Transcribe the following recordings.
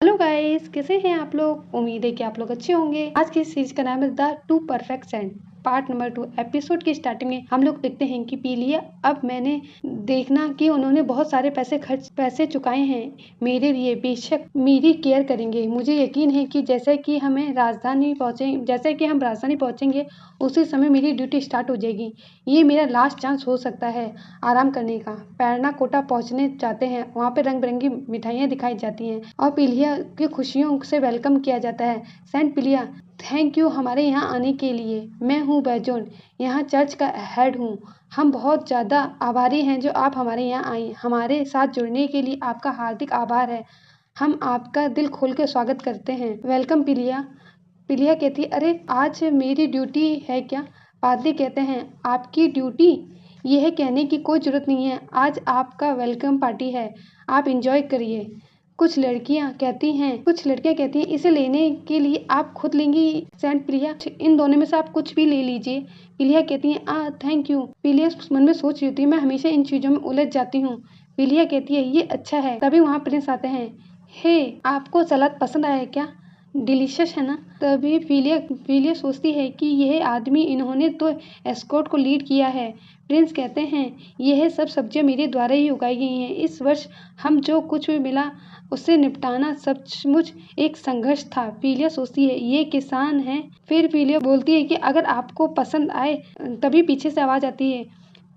Hello guys, कैसे हैं आप लोग। उम्मीद है कि आप लोग अच्छे होंगे। आज की सीरीज का नाम है the two perfect saint part number 2। Episode की स्टार्टिंग में हम लोग देखते हैं कि पीलिया अब मैंने देखना कि उन्होंने बहुत सारे पैसे चुकाए हैं मेरे लिए। बेशक मेरी केयर करेंगे। मुझे यकीन है कि जैसे कि हम राजधानी पहुंचेंगे उसी समय मेरी ड्यूटी स्टार्ट हो जाएगी। ये मेरा लास्ट चांस हो सकता है आराम करने का। पैरना कोटा पहुंचने जाते हैं। वहाँ पे रंग बिरंगी मिठाइयाँ दिखाई जाती हैं और पीलिया की खुशियों से वेलकम किया जाता है। सेंट पीलिया, थैंक यू हमारे यहाँ आने के लिए। मैं हूँ बैजोन, यहाँ चर्च का हेड हूँ। हम बहुत ज़्यादा आभारी हैं जो आप हमारे यहाँ आई। हमारे साथ जुड़ने के लिए आपका हार्दिक आभार है। हम आपका दिल खोल के स्वागत करते हैं। वेलकम पीलिया। पीलिया कहती है, अरे आज मेरी ड्यूटी है क्या। पादरी कहते हैं, आपकी ड्यूटी यह कहने की कोई ज़रूरत नहीं है। आज आपका वेलकम पार्टी है, आप इंजॉय करिए। कुछ लड़कियां कहती हैं इसे लेने के लिए आप खुद लेंगी सेंट पीलिया। इन दोनों में से आप कुछ भी ले लीजिए। पीलिया कहती है, थैंक यू। पीलिया मन में सोच रही थी, मैं हमेशा इन चीज़ों में उलझ जाती हूँ। पीलिया कहती है, ये अच्छा है। तभी वहाँ प्रिंस आते हैं। हे, आपको सलाद पसंद आया क्या। डिलीशियस है ना। तभी पीलिया सोचती है कि यह आदमी, इन्होंने तो एस्कॉर्ट को लीड किया है। प्रिंस कहते हैं, यह सब सब्जियां मेरे द्वारा ही उगाई गई हैं। इस वर्ष हम जो कुछ भी मिला उससे निपटाना सचमुच एक संघर्ष था। पीलिया सोचती है, ये किसान है। फिर पीलिया बोलती है कि अगर आपको पसंद आए। तभी पीछे से आवाज आती है,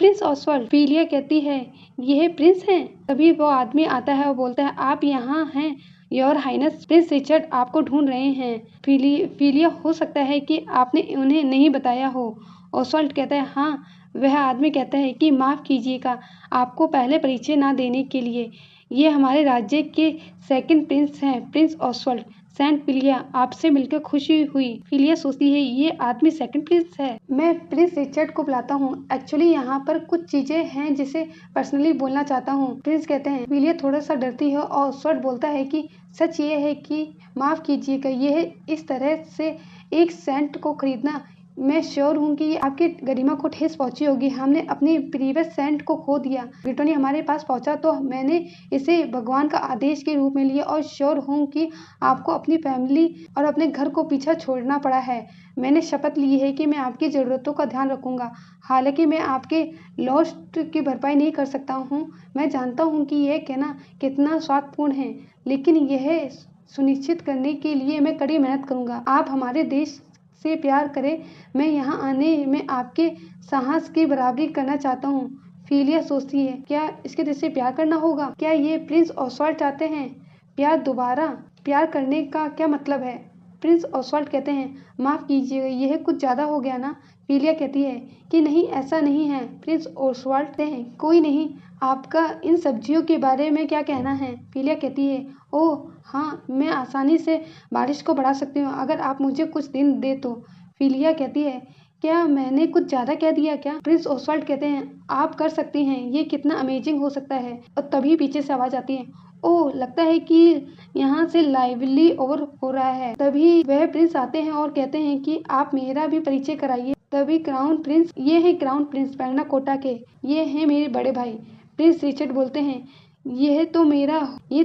प्रिंस ऑसवाल्ड। पीलिया कहती है, यह प्रिंस हैं। तभी वो आदमी आता है और बोलता है, आप यहाँ हैं योर हाइनेस। प्रिंस रिचर्ड आपको ढूंढ रहे हैं। पीलिया, हो सकता है कि आपने उन्हें नहीं बताया हो। ओसवाल्ड कहता है, हाँ। वह आदमी कहता है कि माफ़ कीजिएगा आपको पहले परिचय ना देने के लिए। ये हमारे राज्य के सेकंड प्रिंस हैं, प्रिंस ऑसवाल्ड। सेंट पीलिया, आपसे मिलकर खुशी हुई। पीलिया सोचती है, ये आदमी सेकंड प्रिंस है। मैं प्रिंस रिचर्ड को बुलाता हूँ। एक्चुअली यहाँ पर कुछ चीजें हैं जिसे पर्सनली बोलना चाहता हूँ। प्रिंस कहते हैं। पीलिया थोड़ा सा डरती है और ऑसवाल्ड बोलता है कि सच ये है कि माफ़ कीजिएगा, यह इस तरह से एक सेंट को खरीदना, मैं श्योर हूँ कि आपकी गरिमा को ठेस पहुंची होगी। हमने अपनी प्रीवियस सेंट को खो दिया। ब्रिटोनी हमारे पास पहुंचा तो मैंने इसे भगवान का आदेश के रूप में लिया और श्योर हूँ कि आपको अपनी फैमिली और अपने घर को पीछा छोड़ना पड़ा है। मैंने शपथ ली है कि मैं आपकी ज़रूरतों का ध्यान रखूंगा। हालांकि मैं आपके लॉस्ट की भरपाई नहीं कर सकता हूँ। मैं जानता हूँ कि यह कहना कितना स्वार्थपूर्ण है, लेकिन यह सुनिश्चित करने के लिए मैं कड़ी मेहनत करूँगा। आप हमारे देश से प्यार करें। मैं यहाँ आने में आपके साहस की बराबरी करना चाहता हूँ। पीलिया सोचती है, क्या इसके दिल से प्यार करना होगा। क्या ये प्रिंस ऑसवाल्ड चाहते हैं। दोबारा प्यार करने का क्या मतलब है। प्रिंस ऑसवाल्ड कहते हैं, माफ़ कीजिएगा, यह कुछ ज़्यादा हो गया ना। पीलिया कहती है कि नहीं, ऐसा नहीं है। प्रिंस ऑसवाल्ड कहते हैं, कोई नहीं। आपका इन सब्जियों के बारे में क्या कहना है। पीलिया कहती है, ओह हाँ, मैं आसानी से बारिश को बढ़ा सकती हूँ अगर आप मुझे कुछ दिन दे तो। पीलिया कहती है, क्या मैंने कुछ ज़्यादा कह दिया क्या। प्रिंस ऑसवाल्ड कहते हैं, आप कर सकती हैं, ये कितना अमेजिंग हो सकता है। और तभी पीछे से आवाज़ आती है, ओह लगता है कि यहाँ से लाइवली ओवर हो रहा है। तभी वह प्रिंस आते हैं और कहते हैं कि आप मेरा भी परिचय कराइए। तभी क्राउन प्रिंस, ये है क्राउन प्रिंस पैरना कोटा के, ये हैं मेरे बड़े भाई। प्रिंस रिचर्ड बोलते हैं, ये तो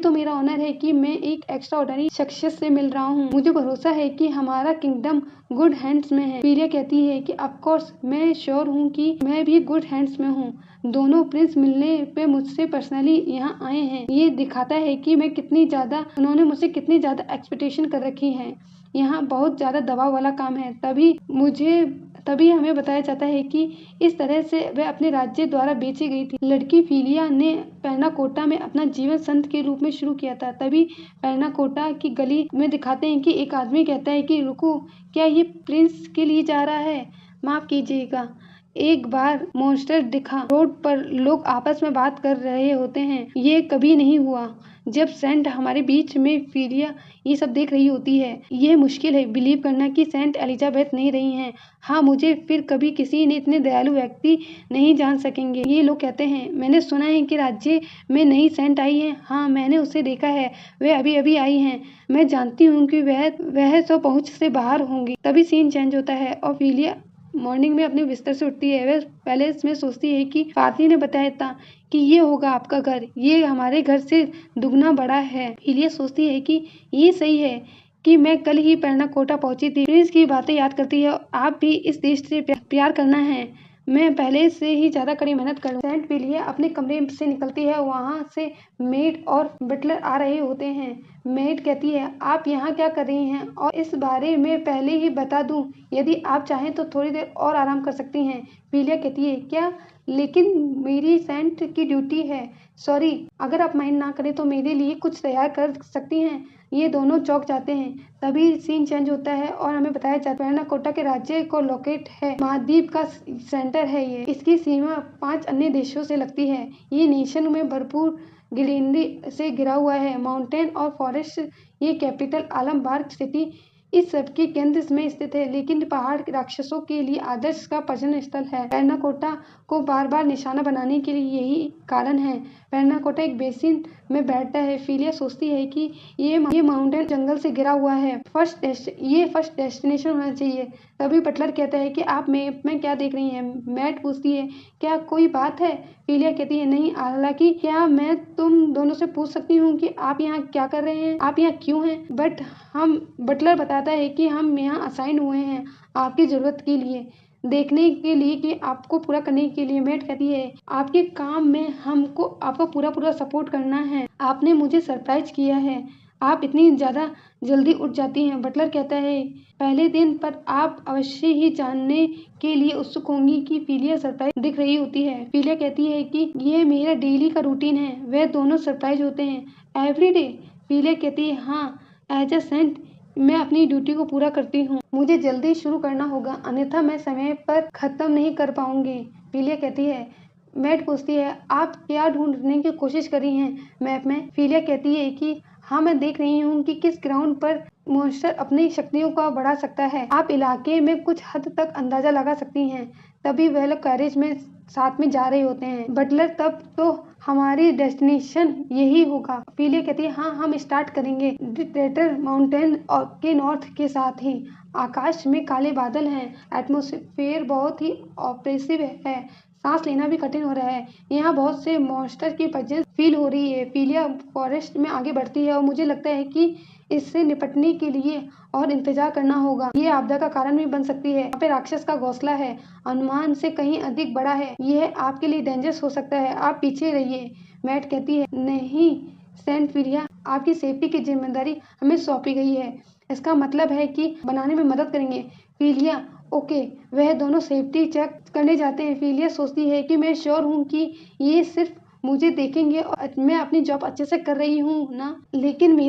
मेरा ऑनर है कि मैं एक एक्स्ट्रा ऑर्डिनरी शख्सियत से मिल रहा हूँ। मुझे भरोसा है कि हमारा किंगडम गुड हैंड्स में है। पीलिया कहती है कि ऑफ कोर्स, मैं श्योर हूँ कि मैं भी गुड हैंड्स में हूँ। दोनों प्रिंस मिलने पे मुझसे पर्सनली यहाँ आए हैं। ये दिखाता है कि उन्होंने मुझसे कितनी ज़्यादा एक्सपेक्टेशन कर रखी है। यहाँ बहुत ज़्यादा दबाव वाला काम है। तभी हमें बताया जाता है कि इस तरह से वह अपने राज्य द्वारा बेची गई थी। लड़की पीलिया ने पैरनाकोटा में अपना जीवन संत के रूप में शुरू किया था। तभी पैरनाकोटा की गली में दिखाते हैं कि एक आदमी कहता है कि रुको, क्या ये प्रिंस के लिए जा रहा है। माफ़ कीजिएगा, एक बार मॉन्स्टर दिखा। रोड पर लोग आपस में बात कर रहे होते हैं। ये कभी नहीं हुआ जब सेंट हमारे बीच में। पीलिया ये सब देख रही होती है। ये मुश्किल है बिलीव करना कि सेंट एलिजाबेथ नहीं रही हैं। हाँ, मुझे फिर कभी किसी ने इतने दयालु व्यक्ति नहीं जान सकेंगे। ये लोग कहते हैं, मैंने सुना है कि राज्य में नई सेंट आई है। हाँ, मैंने उसे देखा है, वे अभी अभी आई हैं। मैं जानती हूँ कि वह सौ पहुँच से बाहर होंगी। तभी सीन चेंज होता है और पीलिया मॉर्निंग में अपने बिस्तर से उठती है। वह पहले इसमें सोचती है कि फातली ने बताया था कि ये होगा आपका घर, ये हमारे घर से दुगना बड़ा है। फिलिया सोचती है कि ये सही है कि मैं कल ही पेरनाकोटा पहुंची थी। प्रिंस की बातें याद करती है। आप भी इस देश से प्यार करना है, मैं पहले से ही ज्यादा कड़ी मेहनत कर। सेंट फिलिया अपने कमरे से निकलती है। वहाँ से मेड और बटलर आ रहे होते हैं। मेड कहती है, आप यहाँ क्या कर रही हैं? और इस बारे में पहले ही बता दूं, यदि आप चाहें तो थोड़ी देर और आराम कर सकती हैं। फिलिया कहती है, क्या? लेकिन मेरी सेंट की ड्यूटी है। सॉरी, अगर आप माइंड ना करें तो मेरे लिए कुछ तैयार कर सकती हैं। ये दोनों चौंक जाते हैं। तभी सीन चेंज होता है और हमें बताया जाता है पेरनाकोटा के राज्य को लोकेट है। महाद्वीप का सेंटर है ये। इसकी सीमा 5 अन्य देशों से लगती है। ये नेशन में भरपूर ग्रीनरी से घिरा हुआ है, माउंटेन और फॉरेस्ट। ये कैपिटल आलमबार्ग सिटी इस सब के केंद्र में स्थित है, लेकिन पहाड़ राक्षसों के लिए आदर्श का पर्यटन स्थल है। पेरनाकोटा को बार बार निशाना बनाने के लिए यही कारण है। पेरनाकोटा एक बेसिन में बैठता है। फिलिया सोचती है कि ये माउंटेन जंगल से घिरा हुआ है। फर्स्ट डेस्टिनेशन होना चाहिए। तभी बटलर कहता है कि आप मैप में क्या देख रही हैं? मैट पूछती है, क्या कोई बात है? फिलिया कहती है, नहीं, हालांकि क्या मैं तुम दोनों से पूछ सकती हूँ कि आप यहाँ क्या कर रहे हैं? आप यहाँ क्यों हैं? बटलर बताता है कि हम यहाँ असाइन हुए हैं आपकी जरूरत के लिए, देखने के लिए कि आपको पूरा करने के लिए। मेट कहती है, आपके काम में हमको आपको पूरा सपोर्ट करना है। आपने मुझे सरप्राइज किया है, आप इतनी ज्यादा जल्दी उठ जाती हैं। बटलर कहता है, पहले दिन पर आप अवश्य ही जानने के लिए उत्सुक होंगी कि फिलिया सरप्राइज दिख रही होती है। फिलिया कहती है कि ये मेरा डेली का रूटीन है। वह दोनों सरप्राइज होते हैं एवरीडे। फिलिया कहती है, हाँ, एज अ सेंट मैं अपनी ड्यूटी को पूरा करती हूँ। मुझे जल्दी शुरू करना होगा, अन्यथा मैं समय पर खत्म नहीं कर पाऊंगी। फिलिया कहती है। मैट पूछती है, आप क्या ढूंढने की कोशिश कर रही हैं मैप में? फिलिया कहती है कि हाँ, मैं देख रही हूँ कि किस ग्राउंड पर मॉन्स्टर अपनी शक्तियों को बढ़ा सकता है। आप इलाके में कुछ हद तक अंदाजा लगा सकती हैं। तभी वह लोग कैरेज में साथ में जा रहे होते हैं। बटलर, तब तो हमारी डेस्टिनेशन यही होगा। फिलिया कहती है, हाँ, हम स्टार्ट करेंगे डिटेटर माउंटेन के नॉर्थ के साथ ही। आकाश में काले बादल हैं, एटमॉस्फेयर बहुत ही ऑप्रेसिव है, सांस लेना भी कठिन हो रहा है। यहाँ बहुत से मॉन्स्टर की प्रेजेंस फील हो रही है। फिलिया फॉरेस्ट में आगे बढ़ती है और मुझे लगता है कि इससे निपटने के लिए और इंतजार करना होगा। ये आपदा का कारण भी बन सकती है। यहाँ पे राक्षस का घोंसला है, अनुमान से कहीं अधिक बड़ा है। यह आपके लिए डेंजरस हो सकता है, आप पीछे रहिए। मैट कहती है, नहीं सेंट फिलिया, आपकी सेफ्टी की जिम्मेदारी हमें सौंपी गई है। इसका मतलब है कि बनाने में मदद करेंगे। Philia, okay. वह दोनों सेफ्टी चेक करने जाते हैं। फिलिया सोचती है कि मैं श्योर हूँ कि ये सिर्फ मुझे देखेंगे और मैं अपनी जॉब अच्छे से कर रही हूँ ना, लेकिन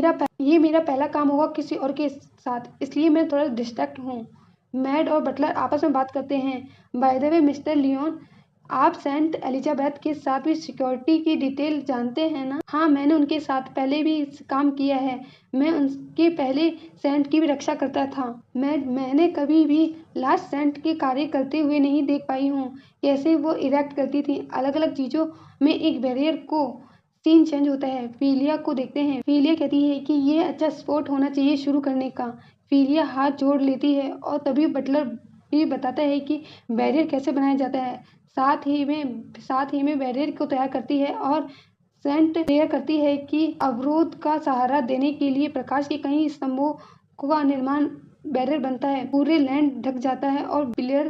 ये मेरा पहला काम होगा किसी और के साथ, इसलिए मैं थोड़ा डिस्ट्रैक्ट हूँ। मैड और बटलर आपस में बात करते हैं। By the way mister Leon, आप सेंट एलिजाबेथ के साथ भी सिक्योरिटी की डिटेल जानते हैं ना? हाँ, मैंने उनके साथ पहले भी काम किया है। मैं उनके पहले सेंट की भी रक्षा करता था। मैंने कभी भी लास्ट सेंट के कार्य करते हुए नहीं देख पाई हूँ, कैसे वो इरेक्ट करती थी अलग अलग चीजों में एक बैरियर को। सीन चेंज होता है। फिलिया को देखते हैं। फिलिया कहती है कि ये अच्छा स्पॉट होना चाहिए शुरू करने का। फिलिया हाथ जोड़ लेती है और तभी बटलर भी बताता है कि बैरियर कैसे बनाया जाता है। साथ ही में बैरियर को तैयार करती है और सेंट प्रेयर करती है कि अवरोध का सहारा देने के लिए प्रकाश के कई स्तंभों का निर्माण बैरियर बनता है। पूरे लैंड ढक जाता है और पिलर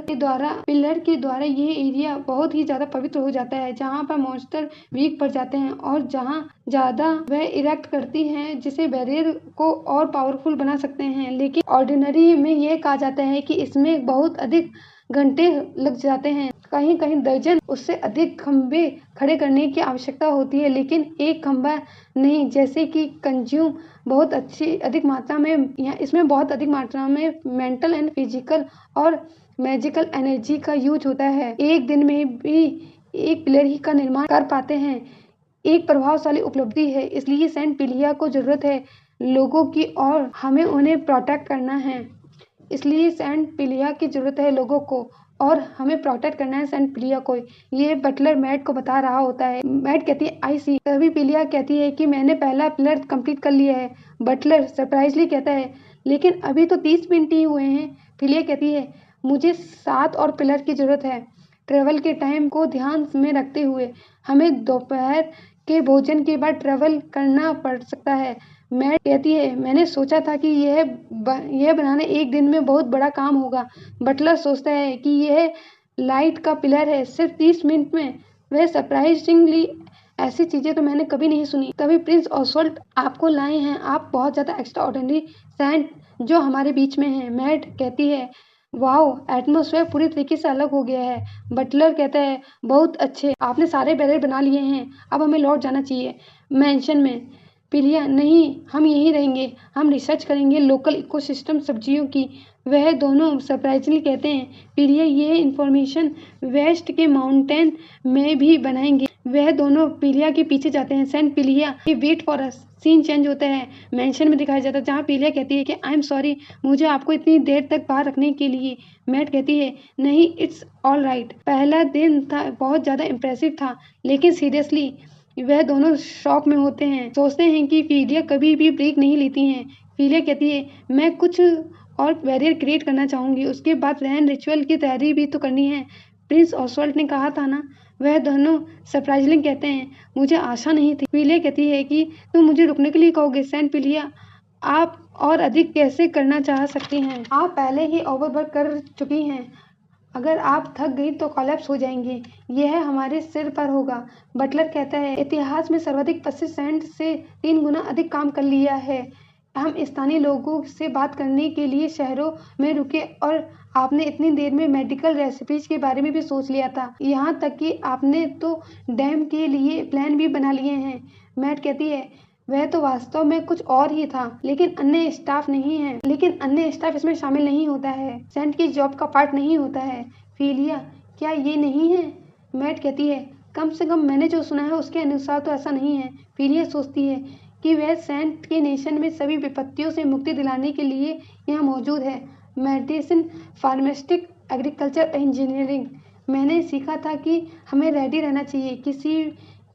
के द्वारा ये एरिया बहुत ही ज्यादा पवित्र हो जाता है, जहाँ पर मॉन्स्टर वीक पड़ जाते हैं और जहाँ ज्यादा वह इरेक्ट करती हैं, जिसे बैरियर को और पावरफुल बना सकते हैं। लेकिन ऑर्डिनरी में यह कहा जाता है कि इसमें बहुत अधिक घंटे लग जाते हैं, कहीं दर्जन उससे अधिक खंबे खड़े करने की आवश्यकता होती है, लेकिन एक खंबा नहीं, जैसे कि कंज्यूम बहुत अधिक मात्रा में इसमें बहुत अधिक मात्रा में मेंटल एंड फिजिकल और मैजिकल एनर्जी का यूज होता है। एक दिन में भी एक पिलर ही का निर्माण कर पाते हैं, एक प्रभावशाली उपलब्धि है। इसलिए सेंट फिलिया को जरूरत है लोगों की और हमें उन्हें प्रोटेक्ट करना है। इसलिए सेंट फिलिया की जरूरत है लोगों को और हमें प्रोटेक्ट करना है सेंट फिलिया को। ये बटलर मैट को बता रहा होता है। मैट कहती है, आई सी। तभी फिलिया कहती है कि मैंने पहला पिलर कंप्लीट कर लिया है। बटलर सरप्राइजली कहता है, लेकिन अभी तो 30 मिनट ही हुए हैं। फिलिया कहती है, मुझे 7 और पिलर की ज़रूरत है। ट्रैवल के टाइम को ध्यान में रखते हुए हमें दोपहर के भोजन के बाद ट्रैवल करना पड़ सकता है। मैट कहती है, मैंने सोचा था कि यह बनाना एक दिन में बहुत बड़ा काम होगा। बटलर सोचता है कि यह लाइट का पिलर है, सिर्फ 30 मिनट में। वह सरप्राइजिंगली ऐसी चीज़ें तो मैंने कभी नहीं सुनी। तभी प्रिंस ऑसवाल्ड आपको लाए हैं, आप बहुत ज़्यादा एक्स्ट्रा ऑर्डिनरी सैंट जो हमारे बीच में है। मैट कहती है, वाओ, एटमॉस्फेयर पूरी तरीके से अलग हो गया है। बटलर कहता है, बहुत अच्छे, आपने सारे बैरल बना लिए हैं, अब हमें लौट जाना चाहिए मैंशन में। पिलिया, नहीं, हम यहीं रहेंगे, हम रिसर्च करेंगे लोकल इकोसिस्टम सब्जियों की। वह दोनों सरप्राइजिंगली कहते हैं, पिलिया, ये इंफॉर्मेशन वेस्ट के माउंटेन में भी बनाएंगे। वह दोनों पिलिया के पीछे जाते हैं। सेंट पिलिया, wait for us. Scene change होता है, मेंशन में दिखाया जाता है जहाँ पिलिया कहती है कि आई एम सॉरी, मुझे आपको इतनी देर तक बाहर रखने के लिए। मैट कहती है, नहीं, इट्स ऑल राइट। पहला दिन था बहुत ज़्यादा इम्प्रेसिव था, लेकिन सीरियसली वह दोनों शॉक में होते हैं, सोचते हैं कि पिलिया कभी भी ब्रेक नहीं लेती हैं। पिलिया कहती है, मैं कुछ और बैरियर क्रिएट करना चाहूँगी, उसके बाद रैन रिचुअल की तैयारी भी तो करनी है। प्रिंस ऑसवाल्ड ने कहा था ना। वह दोनों सरप्राइजिंगली कहते हैं, मुझे आशा नहीं थी। पिलिया कहती है कि तुम मुझे रुकने के लिए कहोगे। सेंट पिलिया, आप और अधिक कैसे करना चाह सकती हैं? आप पहले ही ओवरवर्क कर चुकी हैं, अगर आप थक गई तो कोलैप्स हो जाएंगी, यह हमारे सिर पर होगा। बटलर कहता है, इतिहास में सर्वाधिक 25 सेंट से 3 गुना अधिक काम कर लिया है। हम स्थानीय लोगों से बात करने के लिए शहरों में रुके और आपने इतनी देर में मेडिकल रेसिपीज के बारे में भी सोच लिया था, यहाँ तक कि आपने तो डैम के लिए प्लान भी बना लिए हैं। मैट कहती है, वह तो वास्तव में कुछ और ही था, लेकिन अन्य स्टाफ इसमें शामिल नहीं होता है, सेंट की जॉब का पार्ट नहीं होता है। फिलिया, क्या ये नहीं है? मैट कहती है, कम से कम मैंने जो सुना है उसके अनुसार तो ऐसा नहीं है। फिलिया सोचती है कि वह सेंट के नेशन में सभी विपत्तियों से मुक्ति दिलाने के लिए यहाँ मौजूद है। Medicine, pharmaceutic, agriculture, engineering. मैंने सीखा था कि हमें रेडी रहना चाहिए किसी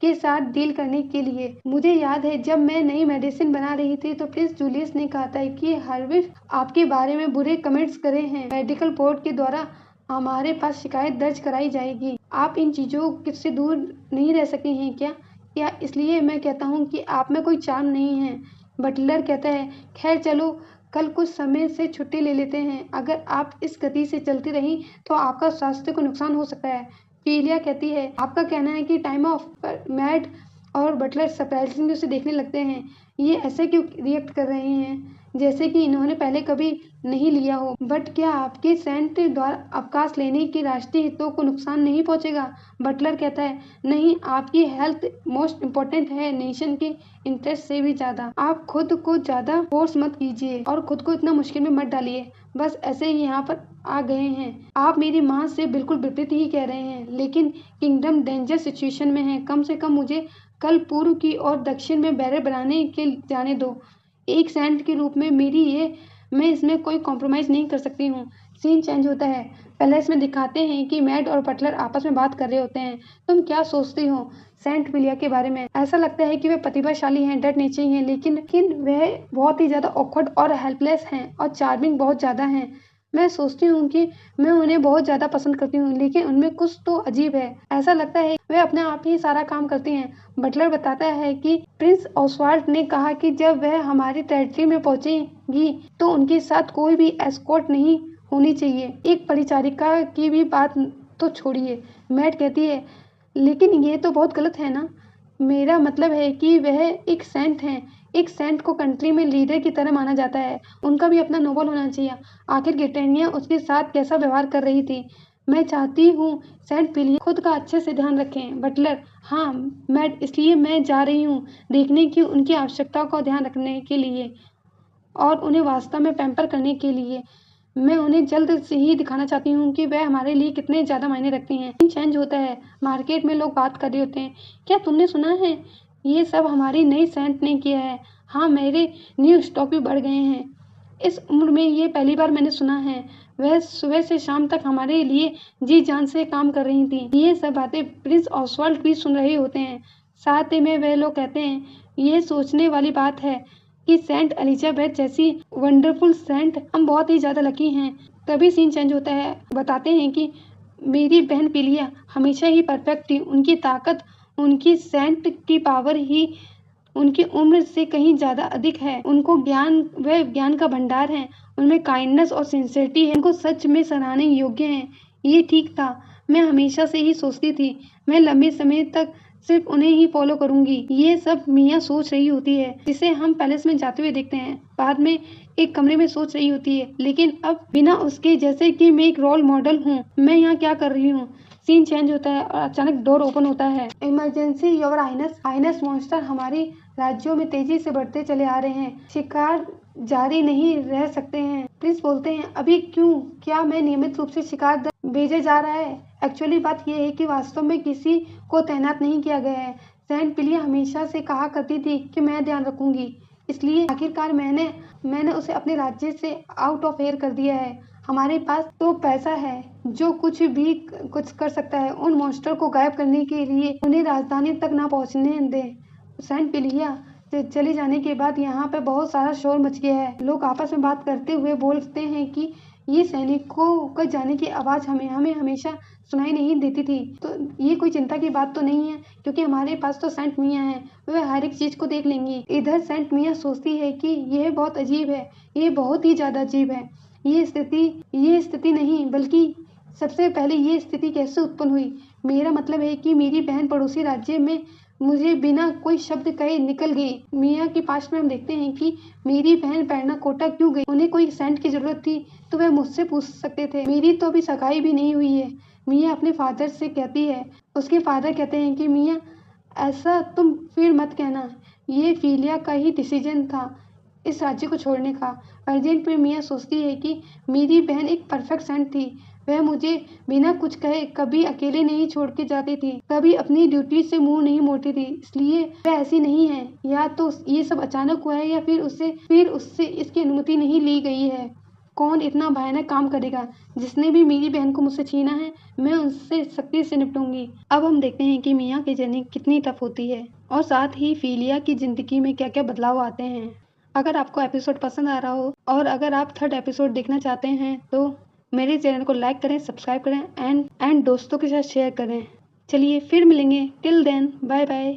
के साथ डील करने के लिए। मुझे याद है जब मैं नई मेडिसिन बना रही थी तो प्रिंस जूलियस ने कहा था कि हार्विड आपके बारे में बुरे कमेंट्स करे हैं, मेडिकल बोर्ड के द्वारा हमारे पास शिकायत दर्ज कराई जाएगी। आप इन चीज़ों से दूर नहीं रह सकती हैं क्या इसलिए मैं कहता हूँ कि आप में कोई चार्म नहीं है। बटलर कहता है, खैर चलो, कल कुछ समय से छुट्टी ले लेते हैं। अगर आप इस गति से चलती रही तो आपका स्वास्थ्य को नुकसान हो सकता है। फिलिया कहती है, आपका कहना है कि टाइम ऑफ पर। मैट और बटलर सरप्राइजिंगली उसे देखने लगते हैं। ये ऐसे क्यों रिएक्ट कर रहे हैं जैसे कि इन्होंने पहले कभी नहीं लिया हो। बट क्या आपके सेंट द्वारा अवकाश लेने के राष्ट्रीय हितों को नुकसान नहीं पहुंचेगा? बटलर कहता है, नहीं, आपकी हेल्थ मोस्ट इम्पोर्टेंट है नेशन के इंटरेस्ट से भी ज़्यादा। आप खुद को ज़्यादा फोर्स मत कीजिए और खुद को इतना मुश्किल में मत डालिए, बस ऐसे ही यहाँ पर आ गए हैं। आप मेरी माँ से बिल्कुल विपरीत ही कह रहे हैं, लेकिन किंगडम डेंजर सिचुएशन में है। कम से कम मुझे कल पूर्व की और दक्षिण में बैरल बनाने के जाने दो। एक सेंट के रूप में मैं इसमें कोई कॉम्प्रोमाइज़ नहीं कर सकती हूँ। सीन चेंज होता है। पहले इसमें दिखाते हैं कि मैट और बटलर आपस में बात कर रहे होते हैं। तुम क्या सोचती हो सेंट पिलिया के बारे में? ऐसा लगता है कि वे प्रतिभाशाली हैं, डट नीचे ही हैं, लेकिन वह बहुत ही ज़्यादा ऑकवर्ड और हेल्पलेस हैं और चार्मिंग बहुत ज़्यादा हैं। मैं सोचती हूँ कि मैं उन्हें बहुत ज़्यादा पसंद करती हूँ, लेकिन उनमें कुछ तो अजीब है। ऐसा लगता है वे अपने आप ही सारा काम करती हैं। बटलर बताता है कि प्रिंस ऑसवाल्ड ने कहा कि जब वह हमारी टेरिटरी में पहुंचेगी तो उनके साथ कोई भी एस्कॉर्ट नहीं होनी चाहिए। एक परिचारिका की भी बात तो छोड़िए। मैट कहती है, लेकिन ये तो बहुत गलत है ना। मेरा मतलब है कि वह एक सेंट हैं। एक सेंट को कंट्री में लीडर की तरह माना जाता है, उनका भी अपना नोबल होना चाहिए। आखिर गिटेनिया उसके साथ कैसा व्यवहार कर रही थी? मैं चाहती हूँ सेंट पिलिया खुद का अच्छे से ध्यान रखें। बटलर, हाँ मैट, इसलिए मैं जा रही हूँ देखने की उनकी आवश्यकताओं का ध्यान रखने के लिए और उन्हें वास्तव में पैम्पर करने के लिए। मैं उन्हें जल्द से ही दिखाना चाहती हूँ कि वह हमारे लिए कितने ज़्यादा मायने रखती हैं। चेंज होता है। मार्केट में लोग बात कर रहे होते हैं। क्या तुमने सुना है? ये सब हमारी नई सेंट ने किया है। हाँ, मेरे न्यू स्टॉक भी बढ़ गए हैं। इस उम्र में ये पहली बार मैंने सुना है। वह सुबह से शाम तक हमारे लिए जी जान से काम कर रही थी। ये सब बातें प्रिंस ऑसवाल्ड भी सुन रहे होते हैं। साथ ही में वह लोग कहते हैं, यह सोचने वाली बात है कि सेंट एलिजाबेथ जैसी वंडरफुल सेंट, हम बहुत ही ज़्यादा लकी हैं। तभी सीन चेंज होता है। बताते हैं कि मेरी बहन पिलिया हमेशा ही परफेक्ट थी। उनकी ताकत, उनकी सेंट की पावर ही उनकी उम्र से कहीं ज़्यादा अधिक है। उनको ज्ञान, वह ज्ञान का भंडार है। उनमें काइंडनेस और सिंसियरिटी है। उनको सच में सराहने योग्य हैं। ये ठीक था। मैं हमेशा से ही सोचती थी मैं लंबे समय तक सिर्फ उन्हें ही फॉलो करूंगी। ये सब मिया सोच रही होती है, जिसे हम पैलेस में जाते हुए देखते हैं। बाद में एक कमरे में सोच रही होती है, लेकिन अब बिना उसके, जैसे कि मैं एक रोल मॉडल हूँ। मैं यहाँ क्या कर रही हूँ। सीन चेंज होता है और अचानक डोर ओपन होता है। Emergency your highness, highness monster हमारी राज्यों में तेजी से बढ़ते चले आ रहे हैं। शिकार जारी नहीं रह सकते हैं। प्रिंस बोलते हैं, अभी क्यों? क्या मैं नियमित रूप से शिकार दल भेजे जा रहा है? एक्चुअली बात यह है कि वास्तव में किसी को तैनात नहीं किया गया है। सेंट पिलिया हमेशा से कहा करती थी कि मैं ध्यान रखूंगी, इसलिए आखिरकार मैंने उसे अपने राज्य से आउट ऑफ एयर कर दिया है। हमारे पास तो पैसा है जो कुछ कर सकता है। उन मॉन्स्टर को गायब करने के लिए उन्हें राजधानी तक ना पहुंचने दें। सेंट पिलिया से चले जाने के बाद यहाँ पे बहुत सारा शोर मच गया है। लोग आपस में बात करते हुए बोलते हैं कि ये सैनिकों का जाने की आवाज़ हमें हमेशा सुनाई नहीं देती थी। तो ये कोई चिंता की बात तो नहीं है, क्योंकि हमारे पास तो सेंट मिया है, वह हर एक चीज़ को देख लेंगी। इधर सेंट मिया सोचती है कि यह बहुत अजीब है, ये बहुत ही ज़्यादा अजीब है। ये स्थिति नहीं, बल्कि सबसे पहले ये स्थिति कैसे उत्पन्न हुई। मेरा मतलब है कि मेरी बहन पड़ोसी राज्य में मुझे बिना कोई शब्द कहे निकल गई। मिया के पास में हम देखते हैं कि मेरी बहन पैरना कोटा क्यों गई। उन्हें कोई सेंट की जरूरत थी तो वह मुझसे पूछ सकते थे। मेरी तो अभी सगाई भी नहीं हुई है। मिया अपने फादर से कहती है। उसके फादर कहते हैं कि मिया, ऐसा तुम फिर मत कहना, ये फिलिया का ही डिसीजन था इस राज्य को छोड़ने का। अर्जेंट में मिया सोचती है कि मेरी बहन एक परफेक्ट सेंट थी। वह मुझे बिना कुछ कहे कभी अकेले नहीं छोड़ के जाती थी, कभी अपनी ड्यूटी से मुंह नहीं मोड़ती थी। इसलिए वह ऐसी नहीं है। या तो ये सब अचानक हुआ है या फिर उससे इसकी अनुमति नहीं ली गई है। कौन इतना भयानक काम करेगा? जिसने भी मेरी बहन को मुझसे छीना है, मैं उससे सख्ती से निपटूंगी। अब हम देखते हैं कि मिया की जर्नी कितनी टफ होती है और साथ ही फिलिया की जिंदगी में क्या क्या बदलाव आते हैं। अगर आपको एपिसोड पसंद आ रहा हो और अगर आप थर्ड एपिसोड देखना चाहते हैं तो मेरे चैनल को लाइक करें, सब्सक्राइब करें एंड दोस्तों के साथ शेयर करें। चलिए फिर मिलेंगे। Till then, bye bye.